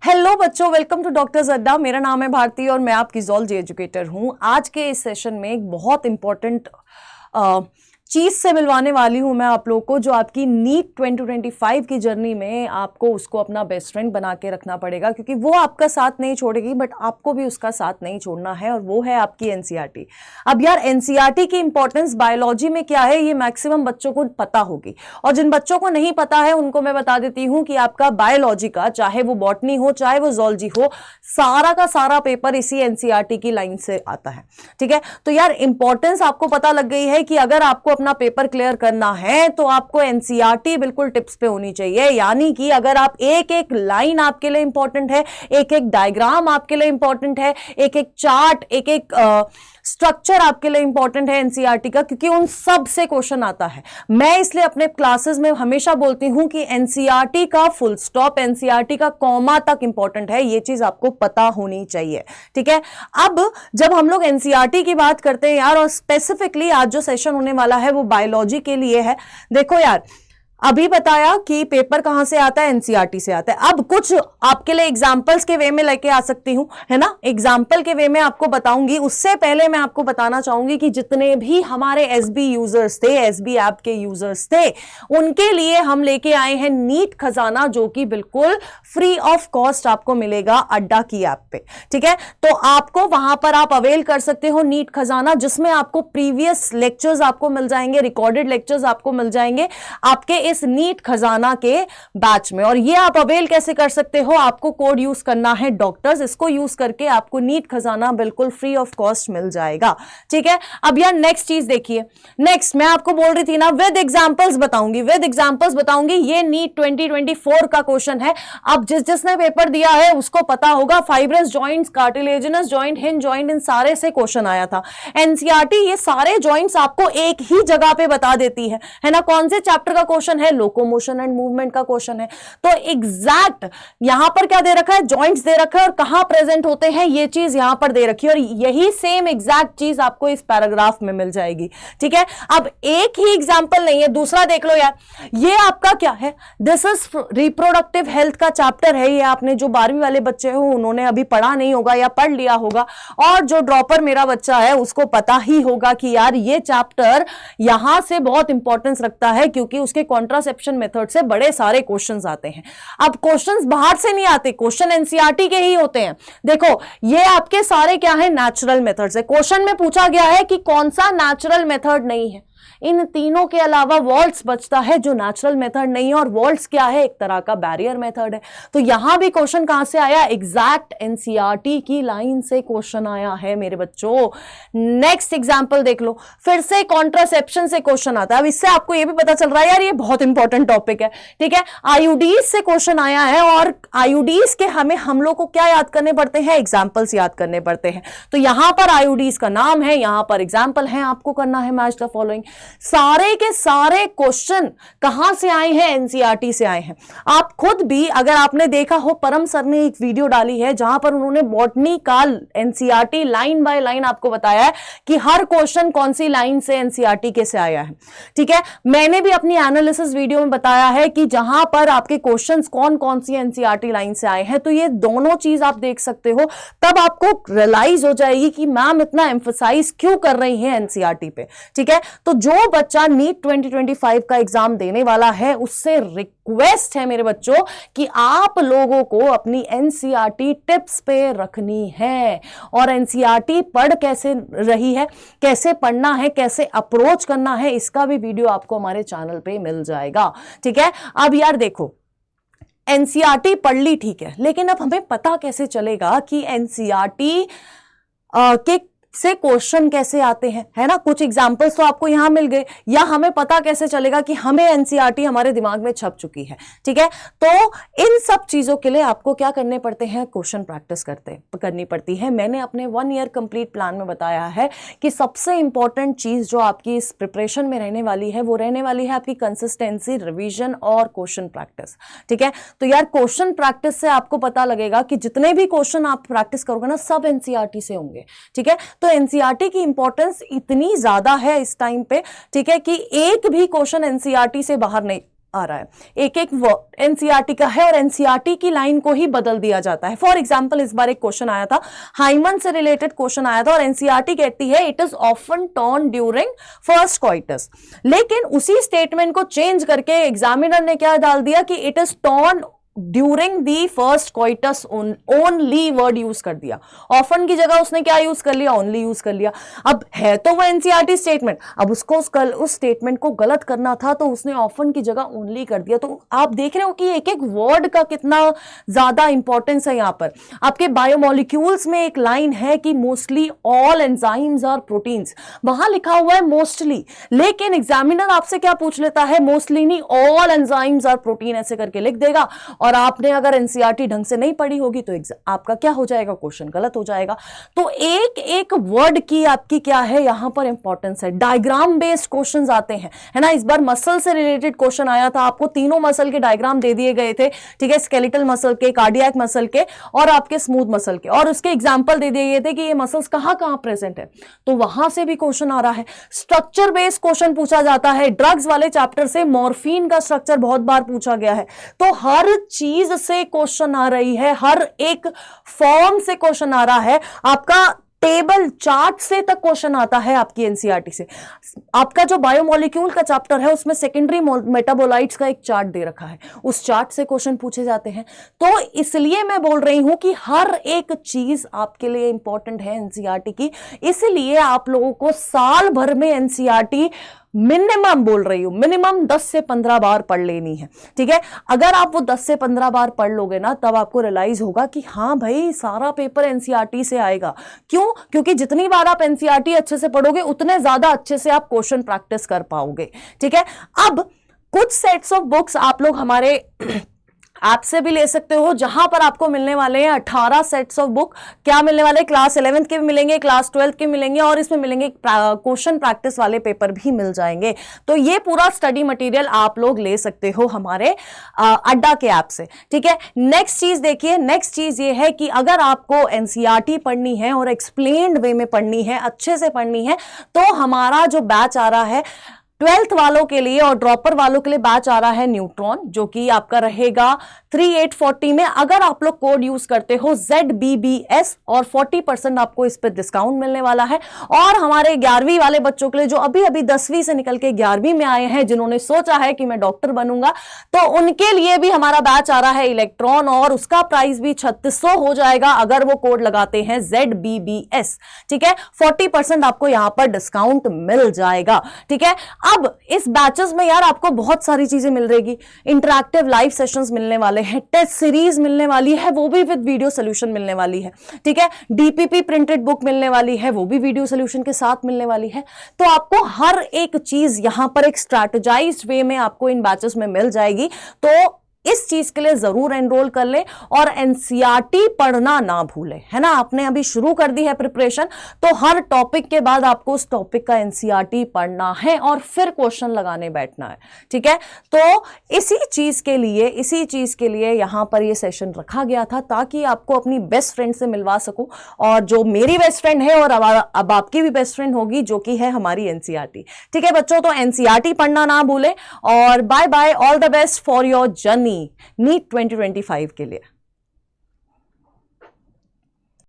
Hello बच्चों, welcome to doctors अड्डा। मेरा नाम है भारती और मैं आपकी ज़ूलॉजी एजुकेटर हूं। आज के इस सेशन में एक बहुत इंपॉर्टेंट चीज से मिलवाने वाली हूं मैं आप लोगों को, जो आपकी नीट 2025 की जर्नी में आपको उसको अपना बेस्ट फ्रेंड बना के रखना पड़ेगा, क्योंकि वो आपका साथ नहीं छोड़ेगी बट आपको भी उसका साथ नहीं छोड़ना है, और वो है आपकी एनसीईआरटी। अब यार, एनसीईआरटी की इंपॉर्टेंस बायोलॉजी में क्या है ये मैक्सिमम बच्चों को पता होगी, और जिन बच्चों को नहीं पता है उनको मैं बता देती हूं कि आपका बायोलॉजी का, चाहे वो बॉटनी हो चाहे वो ज़ूलॉजी हो, सारा का सारा पेपर इसी एनसीईआरटी की लाइन से आता है। ठीक है, तो यार इंपॉर्टेंस आपको पता लग गई है कि अगर आपको अपना पेपर क्लियर करना है तो आपको एनसीईआरटी बिल्कुल टिप्स पे होनी चाहिए। यानी कि अगर आप एक एक लाइन आपके लिए इंपॉर्टेंट है, एक एक डायग्राम आपके लिए इंपॉर्टेंट है, एक एक चार्ट, एक एक स्ट्रक्चर आपके लिए इंपॉर्टेंट है एनसीईआरटी का, क्योंकि उन सब से क्वेश्चन आता है। मैं इसलिए अपने क्लासेस में हमेशा बोलती हूं कि एनसीईआरटी का फुल स्टॉप, एनसीईआरटी का कॉमा तक इंपॉर्टेंट है। ये चीज आपको पता होनी चाहिए। ठीक है, अब जब हम लोग एनसीईआरटी की बात करते हैं यार, और स्पेसिफिकली आज जो सेशन होने वाला है वो बायोलॉजी के लिए है। देखो यार, अभी बताया कि पेपर कहां से आता है, एनसीईआरटी से आता है। अब कुछ आपके लिए एग्जांपल्स के वे में लेके आ सकती हूं, है ना, एग्जांपल के वे में आपको बताऊंगी। उससे पहले मैं आपको बताना चाहूंगी कि जितने भी हमारे एसबी यूजर्स थे, एसबी ऐप के यूजर्स थे, उनके लिए हम लेके आए हैं नीट खजाना, जो कि बिल्कुल फ्री ऑफ कॉस्ट आपको मिलेगा अड्डा की ऐप पे। ठीक है, तो आपको वहां पर आप अवेल कर सकते हो नीट खजाना, जिसमें आपको प्रीवियस लेक्चर्स आपको मिल जाएंगे, रिकॉर्डेड लेक्चर्स आपको मिल जाएंगे आपके इस नीट खजाना के बैच में। और ये आप अवेल कैसे कर सकते हो, आपको कोड यूज करना है डॉक्टर्स। इसको यूज करके आपको नीट खजाना बिल्कुल फ्री ऑफ कॉस्ट मिल जाएगा। ठीक है, अब यार नेक्स्ट चीज देखिए। नेक्स्ट मैं आपको बोल रही थी ना, विद एग्जांपल्स बताऊंगी, विद एग्जांपल्स बताऊंगी। ये नीट 2024 का क्वेश्चन है। अब जिसने पेपर दिया है उसको पता होगा, fibrous joints, cartilaginous joint, hinge joint, इन सारे से क्वेश्चन आया था। एनसीईआरटी ये सारे जॉइंट्स आपको एक ही जगह पे बता देती है ना। कौन से चैप्टर का क्वेश्चन है, लोकोमोशन एंड मूवमेंट का क्वेश्चन है। तो एग्जैक्ट यहां पर क्या दे रखा है, जॉइंट्स दे रखा है और कहां प्रेजेंट होते हैं ये चीज यहां पर दे रखी है, और यही सेम एग्जैक्ट चीज आपको इस पैराग्राफ में मिल जाएगी। ठीक है, अब एक ही एग्जांपल नहीं है, दूसरा देख लो यार। ये आपका क्या है, दिस इज रिप्रोडक्टिव हेल्थ का चैप्टर है। ये आपने जो 12वीं वाले बच्चे हो उन्होंने अभी पढ़ा नहीं होगा या पढ़ लिया होगा, और जो ड्रॉपर मेरा बच्चा है उसको पता ही होगा कि यार ये चैप्टर यहां से बहुत इंपॉर्टेंस रखता है, क्योंकि उसके कॉन्ट्रासेप्शन मेथड से बड़े सारे क्वेश्चंस आते हैं। अब क्वेश्चंस बाहर से नहीं आते, क्वेश्चन एनसीईआरटी के ही होते हैं। देखो ये आपके सारे क्या है, नेचुरल मेथड्स है। क्वेश्चन में पूछा गया है कि कौन सा नेचुरल मेथड नहीं है। इन तीनों के अलावा वॉल्ट्स बचता है, जो नेचुरल मेथड नहीं है, और वॉल्ट्स क्या है, एक तरह का बैरियर मेथड है। तो यहां भी क्वेश्चन कहां से आया, एग्जैक्ट एनसीईआरटी की लाइन से क्वेश्चन आया है मेरे बच्चों। नेक्स्ट एग्जांपल देख लो, फिर से कॉन्ट्रासेप्शन से क्वेश्चन आता है। अब इससे आपको यह भी पता चल रहा है यार ये बहुत इंपॉर्टेंट टॉपिक है। ठीक है, आईयूडीज से क्वेश्चन आया है, और आईयूडीज के हम लोग को क्या याद करने पड़ते हैं, एग्जाम्पल्स याद करने पड़ते हैं। तो यहां पर आईयूडीज का नाम है, यहां पर एग्जाम्पल है, आपको करना है मैच द फॉलोइंग। सारे के सारे क्वेश्चन कहां से आए हैं, एनसीईआरटी से आए हैं। आप खुद भी अगर आपने देखा हो, परम सर ने एक वीडियो डाली है जहां पर उन्होंने बॉटनी का एनसीईआरटी लाइन बाय लाइन आपको बताया है कि हर क्वेश्चन कौन सी लाइन से एनसीईआरटी के से आया है। ठीक है, मैंने भी अपनी एनालिसिस वीडियो में बताया है कि जहां पर आपके क्वेश्चंस कौन कौन सी एनसीईआरटी लाइन से आए हैं। तो ये दोनों चीज आप देख सकते हो, तब आपको रियलाइज हो जाएगी कि मैम इतना एम्फसाइज क्यों कर रही है एनसीईआरटी पे। ठीक है, तो जो बच्चा नीट 2025 का एग्जाम देने वाला है उससे रिक्वेस्ट है मेरे बच्चों कि आप लोगों को अपनी एनसीईआरटी टिप्स पे रखनी है। और एनसीईआरटी पढ़ कैसे रही है, कैसे पढ़ना है, कैसे अप्रोच करना है, इसका भी वीडियो आपको हमारे चैनल पे मिल जाएगा। ठीक है, अब यार देखो, एनसीईआरटी पढ़ ली ठीक है, लेकिन अब हमें पता कैसे चलेगा कि एनसीईआरटी के से क्वेश्चन कैसे आते हैं, है ना। कुछ एग्जांपल्स तो आपको यहां मिल गए, या हमें पता कैसे चलेगा कि हमें एनसीईआरटी हमारे दिमाग में छप चुकी है। ठीक है, तो इन सब चीजों के लिए आपको क्या करने पड़ते हैं, क्वेश्चन प्रैक्टिस करनी पड़ती है। मैंने अपने 1 ईयर कंप्लीट प्लान में बताया है कि सबसे इंपॉर्टेंट चीज जो आपकी इस प्रिपरेशन में रहने वाली है वो रहने वाली है आपकी कंसिस्टेंसी, रिविजन और क्वेश्चन प्रैक्टिस। ठीक है, तो यार क्वेश्चन प्रैक्टिस से आपको पता लगेगा कि जितने भी क्वेश्चन आप प्रैक्टिस करोगे ना, सब एनसीईआरटी से होंगे। ठीक है, तो एनसीईआरटी की इंपॉर्टेंस इतनी ज्यादा है इस टाइम पे, ठीक है, कि एक भी क्वेश्चन एनसीईआरटी से बाहर नहीं आ रहा है, एक एक एनसीईआरटी का है और एनसीईआरटी की लाइन को ही बदल दिया जाता है। फॉर एग्जांपल इस बार एक क्वेश्चन आया था, हाइमन से रिलेटेड क्वेश्चन आया था और एनसीईआरटी कहती है it is often torn during first coitus, लेकिन उसी स्टेटमेंट को चेंज करके एग्जामिनर ने क्या डाल दिया कि it is torn during the first coitus, only word use कर दिया। ऑफन की जगह उसने क्या यूज कर लिया, ओनली यूज कर लिया। अब है तो वो एनसीईआरटी स्टेटमेंट, अब उसको उस स्टेटमेंट को गलत करना था तो उसने ऑफन की जगह ओनली कर दिया। तो आप देख रहे हो कि एक एक वर्ड का कितना ज्यादा इंपॉर्टेंस है। यहां पर आपके बायोमोलिक्यूल्स में एक लाइन है कि mostly all enzymes are proteins, वहां लिखा हुआ है मोस्टली, लेकिन एग्जामिनर आपसे क्या पूछ लेता है, मोस्टली नहीं ऑल एंजाइम्स आर प्रोटीन ऐसे करके लिख देगा। और आपने अगर एनसीईआरटी ढंग से नहीं पढ़ी होगी तो आपका क्या हो जाएगा, क्वेश्चन गलत हो जाएगा। तो एक एक वर्ड की आपकी क्या है यहां पर इंपॉर्टेंस है। डायग्राम बेस्ड क्वेश्चंस आते हैं, है ना। इस बार मसल से रिलेटेड क्वेश्चन आया था, आपको तीनों मसल के डायग्राम दे दिए गए थे, ठीक है, स्केलेटल मसल के, कार्डियक मसल के और आपके स्मूथ मसल के, और उसके एग्जांपल दे दिए गए थे कि ये मसल्स कहां कहां प्रेजेंट है। तो वहां से भी क्वेश्चन आ रहा है। स्ट्रक्चर बेस्ड क्वेश्चन पूछा जाता है, ड्रग्स वाले चैप्टर से मॉर्फिन का स्ट्रक्चर बहुत बार पूछा गया है। तो हर चीज से क्वेश्चन आ रही है, हर एक फॉर्म से क्वेश्चन आ रहा है, आपका टेबल चार्ट से तक क्वेश्चन आता है आपकी एनसीईआरटी से। आपका जो बायोमोलिक्यूल का चैप्टर है उसमें सेकेंडरी मेटाबोलाइट्स का एक चार्ट दे रखा है, उस चार्ट से क्वेश्चन पूछे जाते हैं। तो इसलिए मैं बोल रही हूं कि हर एक चीज आपके लिए इंपॉर्टेंट है एनसीईआरटी की, इसलिए आप लोगों को साल भर में एनसीईआरटी मिनिमम बोल रही हूं, मिनिमम 10 से 15 बार पढ़ लेनी है, ठीक है। अगर आप वो 10 से 15 बार पढ़ लोगे ना, तब आपको रियलाइज होगा कि हाँ भाई सारा पेपर एनसीईआरटी से आएगा। क्यों? क्योंकि जितनी बार आप एनसीईआरटी अच्छे से पढ़ोगे उतने ज्यादा अच्छे से आप क्वेश्चन प्रैक्टिस कर पाओगे, ठीक है। अब कुछ सेट्स ऑफ बुक्स आप लोग हमारे ऐप से भी ले सकते हो, जहां पर आपको मिलने वाले हैं 18 सेट्स ऑफ बुक। क्या मिलने वाले, क्लास 11th के भी मिलेंगे, क्लास 12th के मिलेंगे, और इसमें मिलेंगे क्वेश्चन प्रैक्टिस वाले पेपर भी मिल जाएंगे। तो ये पूरा स्टडी मटेरियल आप लोग ले सकते हो हमारे अड्डा के ऐप से, ठीक है। नेक्स्ट चीज देखिए, नेक्स्ट चीज ये है कि अगर आपको एनसीईआरटी पढ़नी है और एक्सप्लेन्ड वे में पढ़नी है, अच्छे से पढ़नी है, तो हमारा जो बैच आ रहा है 12th वालों के लिए और ड्रॉपर वालों के लिए बैच आ रहा है न्यूट्रॉन, जो कि आपका रहेगा 3840 में। अगर आप लोग कोड यूज करते हो ZBBS और 40% आपको इस पर डिस्काउंट मिलने वाला है। और हमारे 11वीं वाले बच्चों के लिए जो अभी अभी 10वीं से निकल के 11वीं में आए हैं, जिन्होंने सोचा है कि मैं डॉक्टर बनूंगा, तो उनके लिए भी हमारा बैच आ रहा है इलेक्ट्रॉन, और उसका प्राइस भी 3600 हो जाएगा अगर वो कोड लगाते हैं ZBBS, ठीक है। 40% आपको यहां पर डिस्काउंट मिल जाएगा, ठीक है। अब इस बैचेस में यार आपको बहुत सारी चीजें मिल रहेगी, इंटरैक्टिव लाइव सेशंस मिलने वाले हैं, टेस्ट सीरीज मिलने वाली है, वो भी विद वीडियो सोल्यूशन मिलने वाली है, ठीक है। डीपीपी प्रिंटेड बुक मिलने वाली है, वो भी वीडियो सोल्यूशन के साथ मिलने वाली है। तो आपको हर एक चीज यहां पर एक स्ट्रैटेजाइज्ड वे में आपको इन बैचेस में मिल जाएगी। तो इस चीज के लिए जरूर एनरोल कर ले और एनसीईआरटी पढ़ना ना भूले, है ना। आपने अभी शुरू कर दी है प्रिपरेशन, तो हर टॉपिक के बाद आपको उस टॉपिक का एनसीईआरटी पढ़ना है और फिर क्वेश्चन लगाने बैठना है, ठीक है। तो इसी चीज के लिए यहां पर ये सेशन रखा गया था, ताकि आपको अपनी बेस्ट फ्रेंड से मिलवा सकूं, और जो मेरी बेस्ट फ्रेंड है और अब आपकी भी बेस्ट फ्रेंड होगी, जो कि है हमारी एनसीईआरटी, ठीक है बच्चों। तो एनसीईआरटी पढ़ना ना भूले, और bye bye, all the best for your journey NEET 2025 के लिए।